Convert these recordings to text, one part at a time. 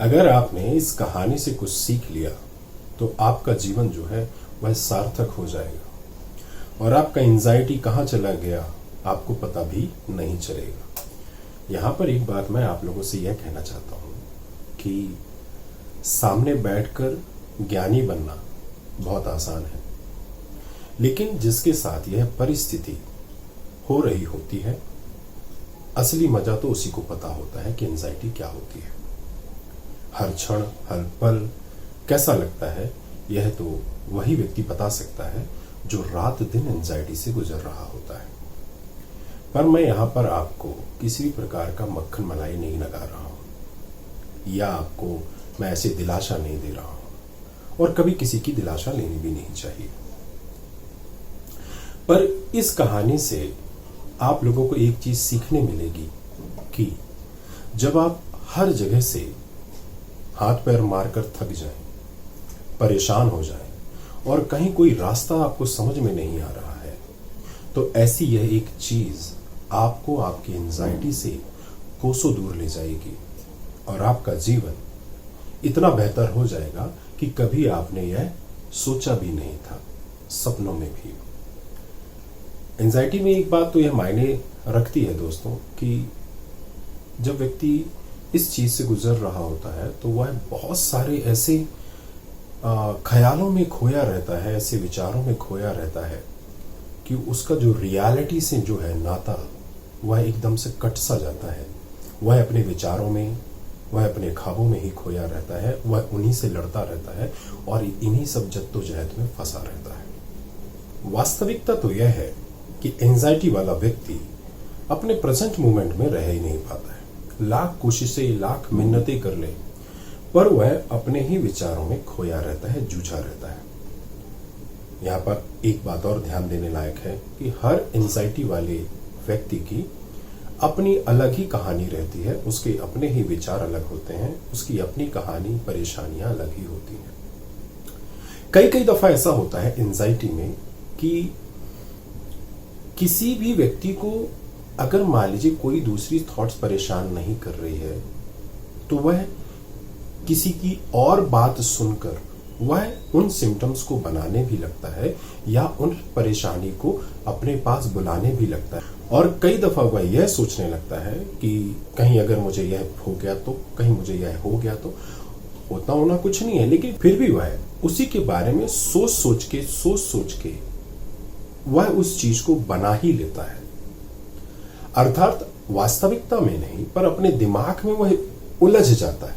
अगर आपने इस कहानी से कुछ सीख लिया तो आपका जीवन जो है वह सार्थक हो जाएगा और आपका एंजाइटी कहाँ चला गया आपको पता भी नहीं चलेगा। यहाँ पर एक बात मैं आप लोगों से यह कहना चाहता हूँ कि सामने बैठकर ज्ञानी बनना बहुत आसान है, लेकिन जिसके साथ यह परिस्थिति हो रही होती है असली मजा तो उसी को पता होता है कि एंजाइटी क्या होती है। हर क्षण हर पल कैसा लगता है यह तो वही व्यक्ति बता सकता है जो रात दिन एंजाइटी से गुजर रहा होता है। पर मैं यहाँ पर आपको किसी भी प्रकार का मक्खन मलाई नहीं लगा रहा हूँ या आपको मैं ऐसे दिलासा नहीं दे रहा हूँ और कभी किसी की दिलासा लेनी भी नहीं चाहिए। पर इस कहानी से आप लोगों को एक चीज सीखने मिलेगी कि जब आप हर जगह से हाथ पैर मारकर थक जाएं, परेशान हो जाएं और कहीं कोई रास्ता आपको समझ में नहीं आ रहा है, तो ऐसी यह एक चीज आपको आपकी एंजाइटी से कोसों दूर ले जाएगी और आपका जीवन इतना बेहतर हो जाएगा कि कभी आपने यह सोचा भी नहीं था, सपनों में भी। एंजाइटी में एक बात तो यह मायने रखती है दोस्तों कि जब व्यक्ति इस चीज से गुजर रहा होता है तो वह बहुत सारे ऐसे ख्यालों में खोया रहता है, ऐसे विचारों में खोया रहता है कि उसका जो रियलिटी से जो है नाता वह एकदम से कट सा जाता है। वह अपने विचारों में, वह अपने ख्वाबों में ही खोया रहता है, वह उन्हीं से लड़ता रहता है और इन्हीं सब जद्दोजहद में फंसा रहता है। वास्तविकता तो यह है कि एंजाइटी वाला व्यक्ति अपने प्रेजेंट मोमेंट में रह ही नहीं पाता है। लाख कोशिशें, लाख मिन्नतें कर ले पर वह अपने ही विचारों में खोया रहता है, जूझा रहता है। यहाँ पर एक बात और ध्यान देने लायक है कि हर एंजाइटी वाले व्यक्ति की अपनी अलग ही कहानी रहती है, उसके अपने ही विचार अलग होते हैं, उसकी अपनी कहानी, परेशानियां अलग ही होती हैं। कई कई दफा ऐसा होता है एंजाइटी में कि किसी भी व्यक्ति को अगर मान लीजिए कोई दूसरी थॉट्स परेशान नहीं कर रही है तो वह किसी की और बात सुनकर वह उन सिम्टम्स को बनाने भी लगता है या उन परेशानी को अपने पास बुलाने भी लगता है। और कई दफा वह यह सोचने लगता है कि कहीं अगर मुझे यह हो गया तो, कहीं मुझे यह हो गया तो। होता होना कुछ नहीं है, लेकिन फिर भी वह उसी के बारे में सोच सोच के वह उस चीज को बना ही लेता है। अर्थात वास्तविकता में नहीं पर अपने दिमाग में वह उलझ जाता है,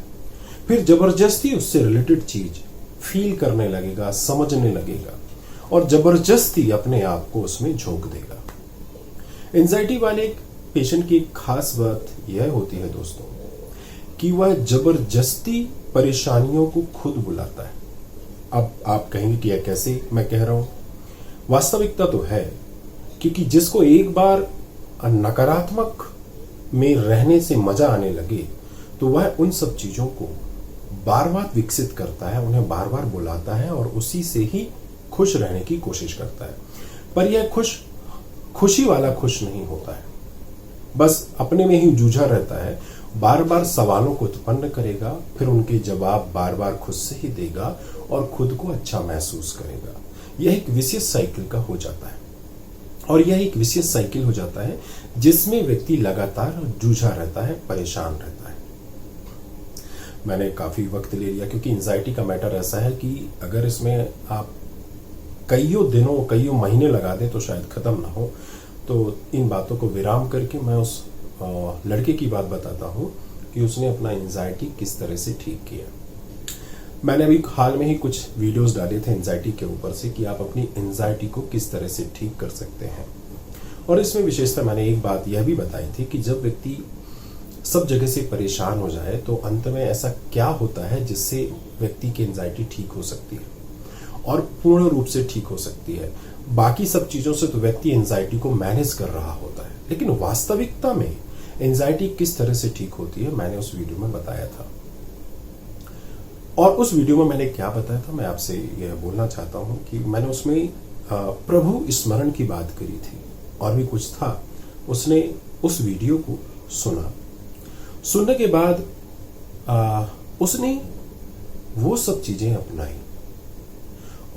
फिर जबरदस्ती उससे रिलेटेड चीज फील करने लगेगा, समझने लगेगा और जबरदस्ती अपने आप को उसमें झोंक देगा। एंजाइटी वाले पेशेंट की एक खास बात यह होती है दोस्तों कि वह जबरदस्ती परेशानियों को खुद बुलाता है। अब आप कहेंगे कि यह कैसे मैं कह रहा हूं, वास्तविकता तो है क्योंकि जिसको एक बार नकारात्मक में रहने से मजा आने लगे तो वह उन सब चीजों को बार बार विकसित करता है, उन्हें बार बार बुलाता है और उसी से ही खुश रहने की कोशिश करता है। पर यह खुशी वाला खुश नहीं होता है, बस अपने में ही जूझा रहता है, बार बार सवालों को उत्पन्न करेगा, फिर उनके जवाब बार बार खुद से ही देगा और खुद को अच्छा महसूस करेगा। यह एक विशेष साइकिल का हो जाता है और यह एक विशेष साइकिल हो जाता है जिसमें व्यक्ति लगातार जूझा रहता है, परेशान रहता है। मैंने काफी वक्त ले लिया क्योंकि एंजाइटी का मैटर ऐसा है कि अगर इसमें आप कईयों दिनों, कईयों महीने लगा दें तो शायद खत्म ना हो। तो इन बातों को विराम करके मैं उस लड़के की बात बताता हूं कि उसने अपना एंजाइटी किस तरह से ठीक किया। मैंने अभी हाल में ही कुछ वीडियोस डाले थे एंजाइटी के ऊपर से कि आप अपनी एंजाइटी को किस तरह से ठीक कर सकते हैं। और इसमें विशेषता मैंने एक बात यह भी बताई थी कि जब व्यक्ति सब जगह से परेशान हो जाए तो अंत में ऐसा क्या होता है जिससे व्यक्ति की एंजाइटी ठीक हो सकती है और पूर्ण रूप से ठीक हो सकती है। बाकी सब चीजों से तो व्यक्ति एंजाइटी को मैनेज कर रहा होता है, लेकिन वास्तविकता में एंजाइटी किस तरह से ठीक होती है मैंने उस वीडियो में बताया था। और उस वीडियो में मैंने क्या बताया था मैं आपसे यह बोलना चाहता हूं कि मैंने उसमें प्रभु स्मरण की बात करी थी और भी कुछ था। उसने उस वीडियो को सुना, सुनने के बाद उसने वो सब चीजें अपनाई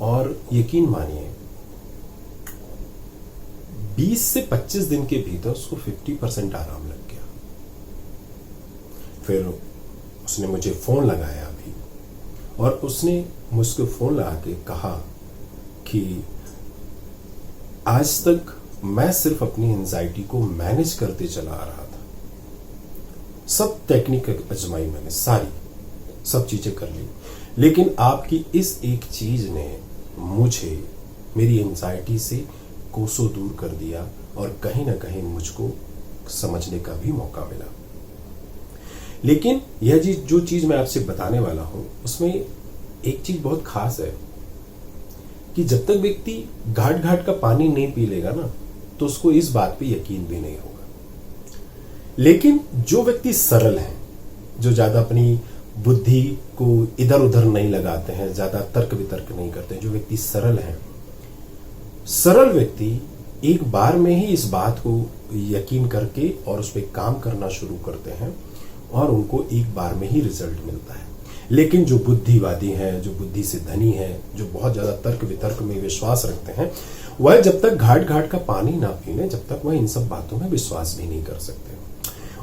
और यकीन मानिए 20 से 25 दिन के भीतर उसको 50% आराम लग गया। फिर उसने मुझे फोन लगाया अभी और उसने मुझको फोन लगा के कहा कि आज तक मैं सिर्फ अपनी एंजाइटी को मैनेज करते चला आ रहा था, सब टेक्निक आजमाई मैंने, सारी सब चीजें कर ली, लेकिन आपकी इस एक चीज ने मुझे मेरी एंजाइटी से कोसों दूर कर दिया और कहीं ना कहीं मुझको समझने का भी मौका मिला। लेकिन यह जो चीज मैं आपसे बताने वाला हूं उसमें एक चीज बहुत खास है कि जब तक व्यक्ति घाट घाट का पानी नहीं पी लेगा ना तो उसको इस बात पे यकीन भी नहीं होगा। लेकिन जो व्यक्ति सरल है, जो ज्यादा अपनी बुद्धि को इधर उधर नहीं लगाते हैं, ज्यादा तर्क वितर्क नहीं करते हैं, जो व्यक्ति सरल है, सरल व्यक्ति एक बार में ही इस बात को यकीन करके और उस पर काम करना शुरू करते हैं और उनको एक बार में ही रिजल्ट मिलता है। लेकिन जो बुद्धिवादी हैं, जो बुद्धि से धनी हैं, जो बहुत ज्यादा तर्क वितर्क में विश्वास रखते हैं, वह जब तक घाट घाट का पानी ना पीने जब तक वह इन सब बातों में विश्वास भी नहीं कर सकते।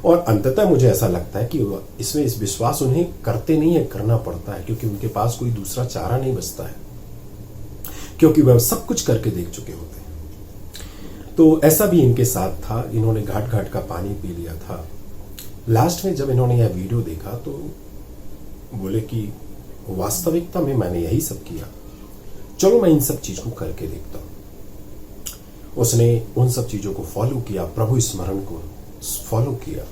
और अंततः मुझे ऐसा लगता है कि इसमें इस विश्वास उन्हें करते नहीं है, करना पड़ता है, क्योंकि उनके पास कोई दूसरा चारा नहीं बचता है, क्योंकि वह सब कुछ करके देख चुके होते हैं। तो ऐसा भी इनके साथ था, इन्होंने घाट घाट का पानी पी लिया था। लास्ट में जब इन्होंने यह वीडियो देखा तो बोले कि वास्तविकता में मैंने यही सब किया, चलो मैं इन सब चीज को करके देखता हूं। उसने उन सब चीजों को फॉलो किया, प्रभु स्मरण को फॉलो किया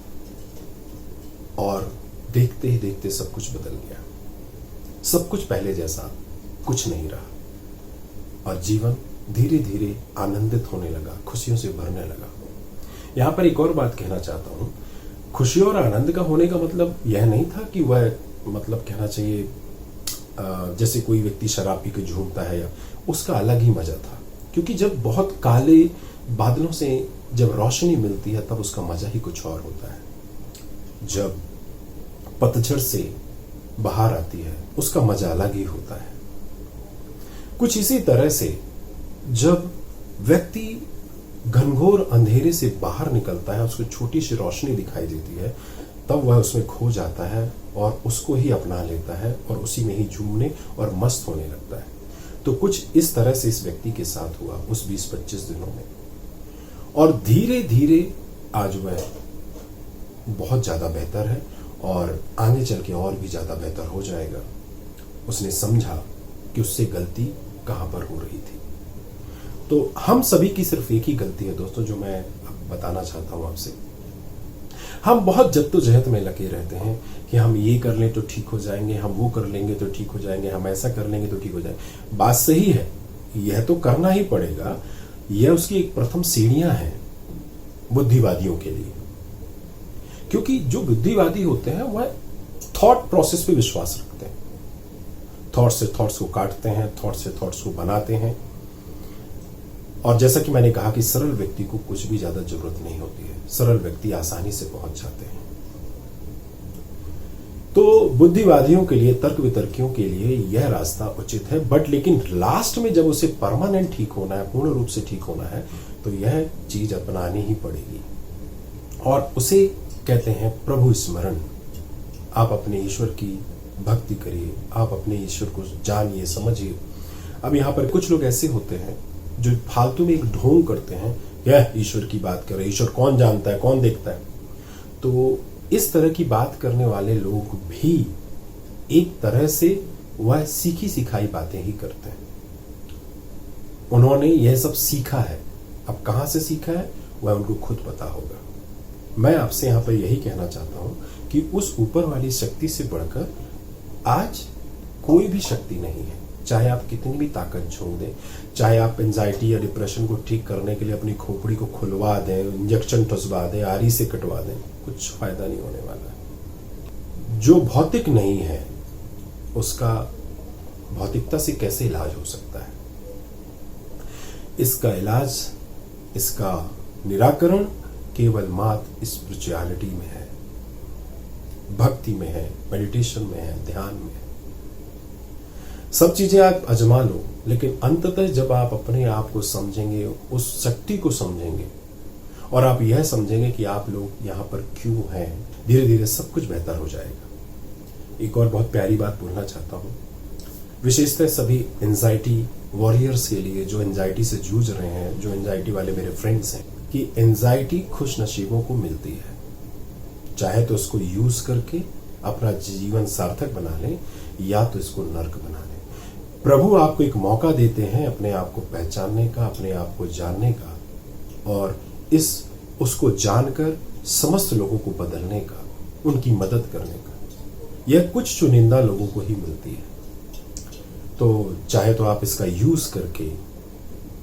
और देखते ही देखते सब कुछ बदल गया। सब कुछ पहले जैसा कुछ नहीं रहा और जीवन धीरे धीरे आनंदित होने लगा, खुशियों से भरने लगा। यहां पर एक और बात कहना चाहता हूं, खुशी और आनंद का होने का मतलब यह नहीं था कि वह मतलब कहना चाहिए जैसे कोई व्यक्ति शराब पी के झूमता है, या उसका अलग ही मजा था, क्योंकि जब बहुत काले बादलों से जब रोशनी मिलती है तब उसका मजा ही कुछ और होता है। जब पतझड़ से बाहर आती है उसका मजा अलग ही होता है। कुछ इसी तरह से जब व्यक्ति घनघोर अंधेरे से बाहर निकलता है, उसको छोटी सी रोशनी दिखाई देती है, तब वह उसमें खो जाता है और उसको ही अपना लेता है और उसी में ही झूमने और मस्त होने लगता है। तो कुछ इस तरह से इस व्यक्ति के साथ हुआ उस 20-25 दिनों में, और धीरे धीरे आज वह बहुत ज्यादा बेहतर है और आगे चल के और भी ज्यादा बेहतर हो जाएगा। उसने समझा कि उससे गलती कहां पर हो रही थी। तो हम सभी की सिर्फ एक ही गलती है दोस्तों, जो मैं बताना चाहता हूं आपसे। हम बहुत जद्दोजहद में लगे रहते हैं कि हम ये कर लें तो ठीक हो जाएंगे, हम वो कर लेंगे तो ठीक हो जाएंगे, हम ऐसा कर लेंगे तो ठीक हो जाएंगे। बात सही है, यह तो करना ही पड़ेगा, यह उसकी एक प्रथम सीढ़ियां हैं बुद्धिवादियों के लिए। क्योंकि जो बुद्धिवादी होते हैं वह थॉट प्रोसेस पे विश्वास रखते हैं, थॉट से थॉट्स को काटते हैं, थॉट से थॉट्स को बनाते हैं। और जैसा कि मैंने कहा कि सरल व्यक्ति को कुछ भी ज्यादा जरूरत नहीं होती है, सरल व्यक्ति आसानी से पहुंच जाते हैं। तो बुद्धिवादियों के लिए, तर्क वितर्कियों के लिए यह रास्ता उचित है, बट लेकिन लास्ट में जब उसे परमानेंट ठीक होना है, पूर्ण रूप से ठीक होना है, तो यह चीज अपनानी ही पड़ेगी और उसे कहते हैं प्रभु स्मरण। आप अपने ईश्वर की भक्ति करिए, आप अपने ईश्वर को जानिए, समझिए। अब यहां पर कुछ लोग ऐसे होते हैं जो फालतू में एक ढोंग करते हैं, यह ईश्वर की बात कर रहे, ईश्वर कौन जानता है, कौन देखता है। तो इस तरह की बात करने वाले लोग भी एक तरह से वह सीखी सिखाई बातें ही करते हैं। उन्होंने यह सब सीखा है, अब कहां से सीखा है वह उनको खुद पता होगा। मैं आपसे यहां पर यही कहना चाहता हूं कि उस ऊपर वाली शक्ति से बढ़कर आज कोई भी शक्ति नहीं है। चाहे आप कितनी भी ताकत झोंक दें, चाहे आप एंजाइटी या डिप्रेशन को ठीक करने के लिए अपनी खोपड़ी को खुलवा दें, इंजेक्शन ठुसवा दें, आरी से कटवा दें, कुछ फायदा नहीं होने वाला है। जो भौतिक नहीं है उसका भौतिकता से कैसे इलाज हो सकता है? इसका इलाज, इसका निराकरण केवल मात्र स्पिरिचुअलिटी में है। भक्ति में है, मेडिटेशन में है, ध्यान में है। सब चीजें आप आजमा लो, लेकिन अंततः जब आप अपने आप को समझेंगे, उस शक्ति को समझेंगे और आप यह समझेंगे कि आप लोग यहाँ पर क्यों हैं, धीरे धीरे सब कुछ बेहतर हो जाएगा। एक और बहुत प्यारी बात बोलना चाहता हूँ, विशेषतः सभी एंजाइटी वॉरियर्स के लिए जो एंजाइटी से जूझ रहे हैं, जो एंजाइटी वाले मेरे फ्रेंड्स हैं, कि एंजाइटी खुश नसीबों को मिलती है। चाहे तो इसको यूज करके अपना जीवन सार्थक बना लें, या तो इसको नर्क बना लें। प्रभु आपको एक मौका देते हैं अपने आप को पहचानने का, अपने आप को जानने का, और उसको जानकर समस्त लोगों को बदलने का, उनकी मदद करने का। यह कुछ चुनिंदा लोगों को ही मिलती है। तो चाहे तो आप इसका यूज करके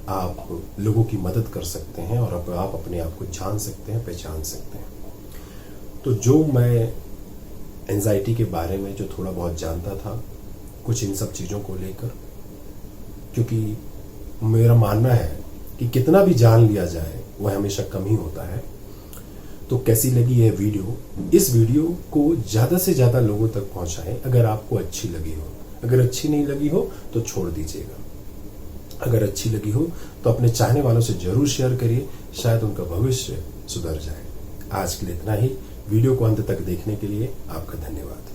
आप लोगों की मदद कर सकते हैं और आप अपने आप को जान सकते हैं, पहचान सकते हैं। तो जो मैं एंजाइटी के बारे में जो थोड़ा बहुत जानता था, कुछ इन सब चीज़ों को लेकर, क्योंकि मेरा मानना है कि कितना भी जान लिया जाए वह हमेशा कम ही होता है। तो कैसी लगी यह वीडियो? इस वीडियो को ज़्यादा से ज़्यादा लोगों तक पहुंचाएं अगर आपको अच्छी लगी हो। अगर अच्छी नहीं लगी हो तो छोड़ दीजिएगा। अगर अच्छी लगी हो तो अपने चाहने वालों से जरूर शेयर करिए, शायद उनका भविष्य सुधर जाए। आज के लिए इतना ही। वीडियो को अंत तक देखने के लिए आपका धन्यवाद।